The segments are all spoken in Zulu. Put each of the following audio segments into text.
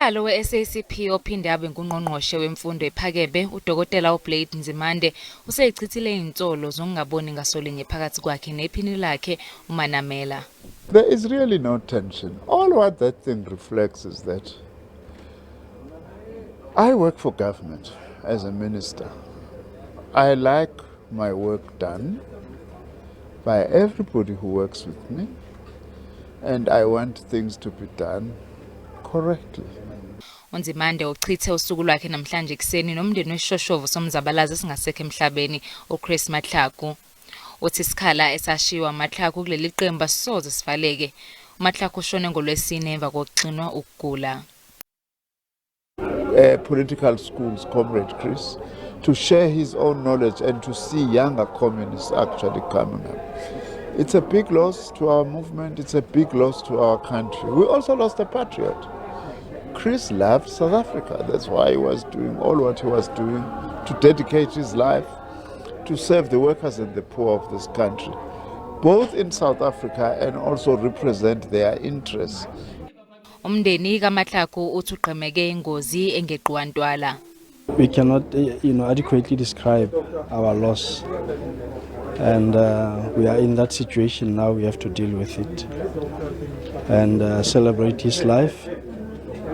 Usihlalo we-SABC ophinde abe ngungqongqoshe wemfundo ePhakeme, udokotela Blade Nzimande usezichithile izinsolo zokungaboni ngasolinye phakathi kwakhe nephini lakhe Manamela. There is really no tension. All what that thing reflects is that I work for government as a minister. I like my work done by everybody who works with me, and I want things to be done correctly. uNzimande uchithe usuku lwakhe namhlanje ekseni nomndeni weshoshovu somzabalazi esingasekho emhlabeni uChris Matlaku. Uthi isikhala esashiwa Matlaku kuleli qembu sisoze sivaleke. Matlaku ushone ngoLwesine emva kokuxinwa ukugula. Political schools, Comrade Chris, to share his own knowledge and to see younger communists actually coming up. It's a big loss to our movement, it's a big loss to our country. We also lost a patriot. Chris loved South Africa, that's why he was doing all what he was doing, to dedicate his life to serve the workers and the poor of this country, both in South Africa and also represent their interests. Umndeni kaMatlaku uthi uqhemeke ingozi engeqiwa ntwala. We cannot, adequately describe our loss, and we are in that situation now. We have to deal with it and celebrate his life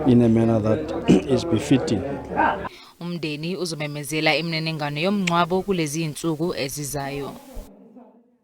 in a manner that is befitting. Umndeni uzomemezela imniningwane yomngcwabo kulezi insuku ezizayo.